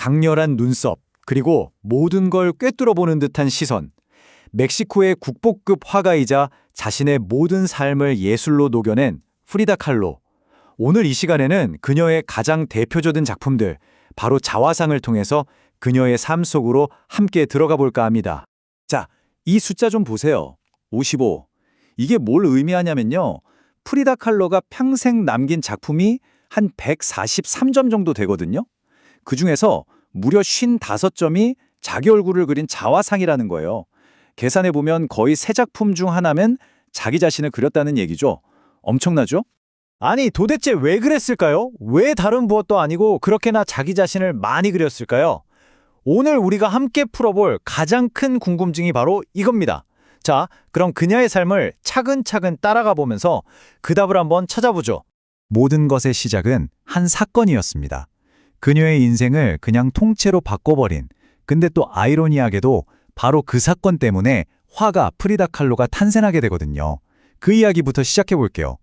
강렬한 눈썹, 그리고 모든 걸 꿰뚫어보는 듯한 시선. 멕시코의 국보급 화가이자 자신의 모든 삶을 예술로 녹여낸 프리다 칼로. 오늘 이 시간에는 그녀의 가장 대표적인 작품들, 바로 자화상을 통해서 그녀의 삶 속으로 함께 들어가 볼까 합니다. 자, 이 숫자 좀 보세요. 55. 이게 뭘 의미하냐면요. 프리다 칼로가 평생 남긴 작품이 한 143점 정도 되거든요. 그중에서 무려 55점이 자기 얼굴을 그린 자화상이라는 거예요. 계산해보면 거의 세 작품 중 하나면 자기 자신을 그렸다는 얘기죠. 엄청나죠? 아니, 도대체 왜 그랬을까요? 왜 다른 무엇도 아니고 그렇게나 자기 자신을 많이 그렸을까요? 오늘 우리가 함께 풀어볼 가장 큰 궁금증이 바로 이겁니다. 자, 그럼 그녀의 삶을 차근차근 따라가 보면서 그 답을 한번 찾아보죠. 모든 것의 시작은 한 사건이었습니다. 그녀의 인생을 그냥 통째로 바꿔버린, 근데 또 아이러니하게도 바로 그 사건 때문에 화가 프리다 칼로가 탄생하게 되거든요. 그 이야기부터 시작해 볼게요.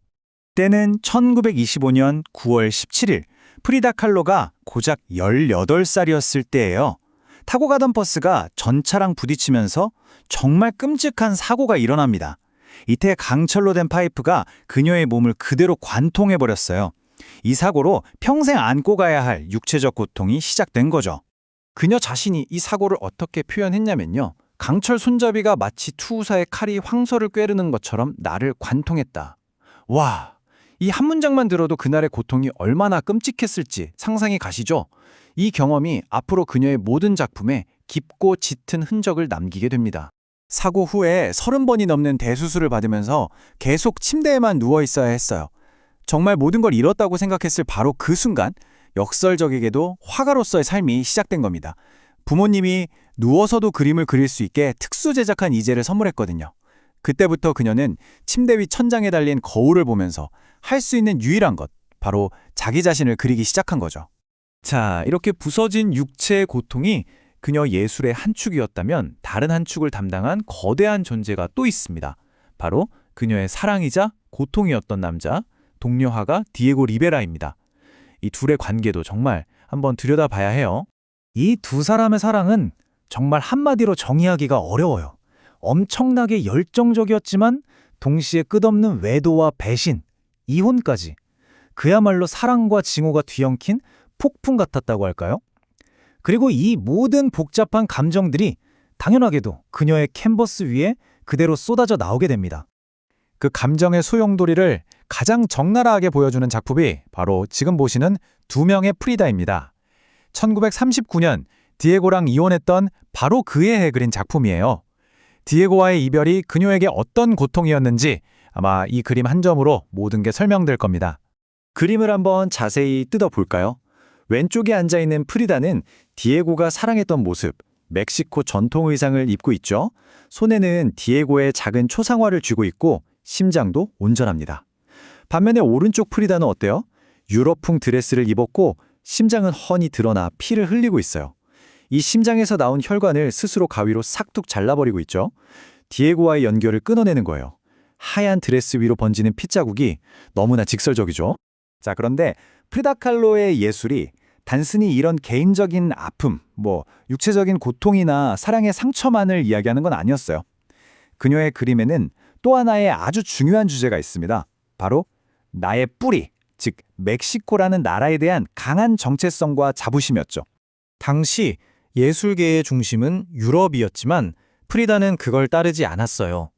때는 1925년 9월 17일, 프리다 칼로가 고작 18살이었을 때예요. 타고 가던 버스가 전차랑 부딪히면서 정말 끔찍한 사고가 일어납니다. 이때 강철로 된 파이프가 그녀의 몸을 그대로 관통해버렸어요. 이 사고로 평생 안고 가야 할 육체적 고통이 시작된 거죠. 그녀 자신이 이 사고를 어떻게 표현했냐면요. 강철 손잡이가 마치 투사의 칼이 황소를 꿰르는 것처럼 나를 관통했다. 와, 이 한 문장만 들어도 그날의 고통이 얼마나 끔찍했을지 상상이 가시죠? 이 경험이 앞으로 그녀의 모든 작품에 깊고 짙은 흔적을 남기게 됩니다. 사고 후에 30번이 넘는 대수술을 받으면서 계속 침대에만 누워 있어야 했어요. 정말 모든 걸 잃었다고 생각했을 바로 그 순간, 역설적이게도 화가로서의 삶이 시작된 겁니다. 부모님이 누워서도 그림을 그릴 수 있게 특수 제작한 이젤을 선물했거든요. 그때부터 그녀는 침대 위 천장에 달린 거울을 보면서 할 수 있는 유일한 것, 바로 자기 자신을 그리기 시작한 거죠. 자, 이렇게 부서진 육체의 고통이 그녀 예술의 한 축이었다면 다른 한 축을 담당한 거대한 존재가 또 있습니다. 바로 그녀의 사랑이자 고통이었던 남자, 동료 화가 디에고 리베라입니다. 이 둘의 관계도 정말 한번 들여다봐야 해요. 이 두 사람의 사랑은 정말 한마디로 정의하기가 어려워요. 엄청나게 열정적이었지만 동시에 끝없는 외도와 배신, 이혼까지. 그야말로 사랑과 징후가 뒤엉킨 폭풍 같았다고 할까요? 그리고 이 모든 복잡한 감정들이 당연하게도 그녀의 캔버스 위에 그대로 쏟아져 나오게 됩니다. 그 감정의 소용돌이를 가장 적나라하게 보여주는 작품이 바로 지금 보시는 두 명의 프리다입니다. 1939년 디에고랑 이혼했던 바로 그의 해 그린 작품이에요. 디에고와의 이별이 그녀에게 어떤 고통이었는지 아마 이 그림 한 점으로 모든 게 설명될 겁니다. 그림을 한번 자세히 뜯어볼까요? 왼쪽에 앉아있는 프리다는 디에고가 사랑했던 모습, 멕시코 전통 의상을 입고 있죠. 손에는 디에고의 작은 초상화를 쥐고 있고 심장도 온전합니다. 반면에 오른쪽 프리다는 어때요? 유럽풍 드레스를 입었고 심장은 훤히 드러나 피를 흘리고 있어요. 이 심장에서 나온 혈관을 스스로 가위로 싹둑 잘라버리고 있죠. 디에고와의 연결을 끊어내는 거예요. 하얀 드레스 위로 번지는 핏자국이 너무나 직설적이죠. 자, 그런데 프리다 칼로의 예술이 단순히 이런 개인적인 아픔, 육체적인 고통이나 사랑의 상처만을 이야기하는 건 아니었어요. 그녀의 그림에는 또 하나의 아주 중요한 주제가 있습니다. 바로 나의 뿌리, 즉 멕시코라는 나라에 대한 강한 정체성과 자부심이었죠. 당시 예술계의 중심은 유럽이었지만 프리다는 그걸 따르지 않았어요.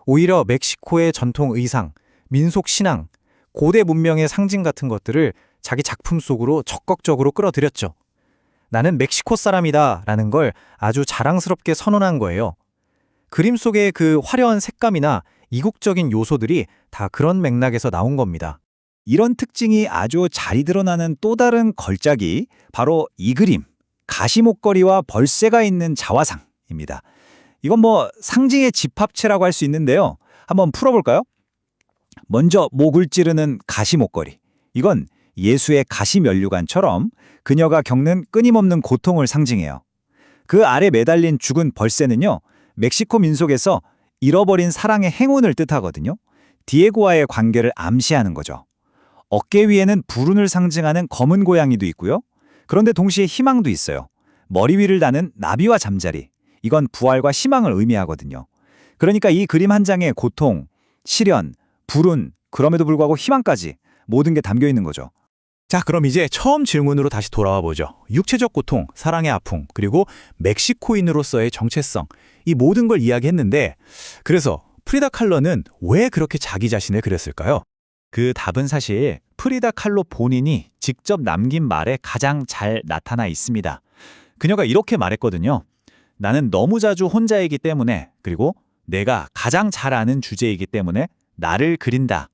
오히려 멕시코의 전통 의상, 민속 신앙, 고대 문명의 상징 같은 것들을 자기 작품 속으로 적극적으로 끌어들였죠. 나는 멕시코 사람이다 라는 걸 아주 자랑스럽게 선언한 거예요. 그림 속의 그 화려한 색감이나 이국적인 요소들이 다 그런 맥락에서 나온 겁니다. 이런 특징이 아주 잘 드러나는 또 다른 걸작이 바로 이 그림, 가시목걸이와 벌새가 있는 자화상입니다. 이건 상징의 집합체라고 할 수 있는데요. 한번 풀어볼까요? 먼저 목을 찌르는 가시목걸이. 이건 예수의 가시면류관처럼 그녀가 겪는 끊임없는 고통을 상징해요. 그 아래 매달린 죽은 벌새는요, 멕시코 민속에서 잃어버린 사랑의 행운을 뜻하거든요. 디에고와의 관계를 암시하는 거죠. 어깨 위에는 불운을 상징하는 검은 고양이도 있고요. 그런데 동시에 희망도 있어요. 머리 위를 다는 나비와 잠자리. 이건 부활과 희망을 의미하거든요. 그러니까 이 그림 한 장에 고통, 시련, 불운, 그럼에도 불구하고 희망까지 모든 게 담겨 있는 거죠. 자, 그럼 이제 처음 질문으로 다시 돌아와 보죠. 육체적 고통, 사랑의 아픔, 그리고 멕시코인으로서의 정체성. 이 모든 걸 이야기했는데 그래서 프리다 칼로는 왜 그렇게 자기 자신을 그렸을까요? 그 답은 사실 프리다 칼로 본인이 직접 남긴 말에 가장 잘 나타나 있습니다. 그녀가 이렇게 말했거든요. 나는 너무 자주 혼자이기 때문에, 그리고 내가 가장 잘 아는 주제이기 때문에 나를 그린다.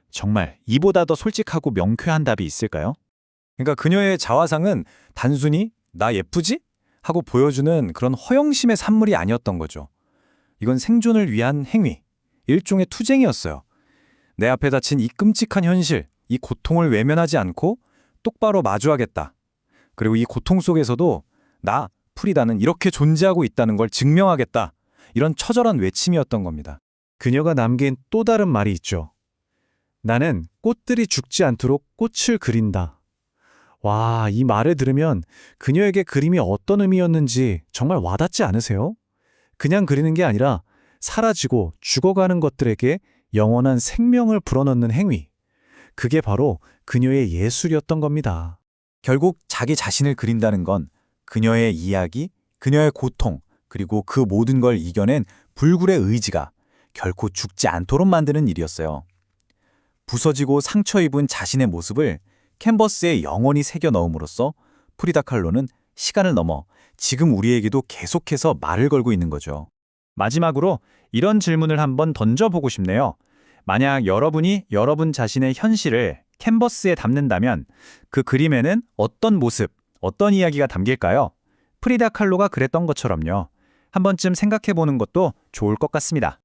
정말 이보다 더 솔직하고 명쾌한 답이 있을까요? 그러니까 그녀의 자화상은 단순히 나 예쁘지? 하고 보여주는 그런 허영심의 산물이 아니었던 거죠. 이건 생존을 위한 행위, 일종의 투쟁이었어요. 내 앞에 닥친 이 끔찍한 현실, 이 고통을 외면하지 않고 똑바로 마주하겠다. 그리고 이 고통 속에서도 나, 프리다는 이렇게 존재하고 있다는 걸 증명하겠다. 이런 처절한 외침이었던 겁니다. 그녀가 남긴 또 다른 말이 있죠. 나는 꽃들이 죽지 않도록 꽃을 그린다. 와, 이 말을 들으면 그녀에게 그림이 어떤 의미였는지 정말 와닿지 않으세요? 그냥 그리는 게 아니라 사라지고 죽어가는 것들에게 영원한 생명을 불어넣는 행위. 그게 바로 그녀의 예술이었던 겁니다. 결국 자기 자신을 그린다는 건 그녀의 이야기, 그녀의 고통, 그리고 그 모든 걸 이겨낸 불굴의 의지가 결코 죽지 않도록 만드는 일이었어요. 부서지고 상처 입은 자신의 모습을 캔버스에 영원히 새겨 넣음으로써 프리다 칼로는 시간을 넘어 지금 우리에게도 계속해서 말을 걸고 있는 거죠. 마지막으로 이런 질문을 한번 던져보고 싶네요. 만약 여러분이 여러분 자신의 현실을 캔버스에 담는다면 그 그림에는 어떤 모습, 어떤 이야기가 담길까요? 프리다 칼로가 그랬던 것처럼요. 한 번쯤 생각해보는 것도 좋을 것 같습니다.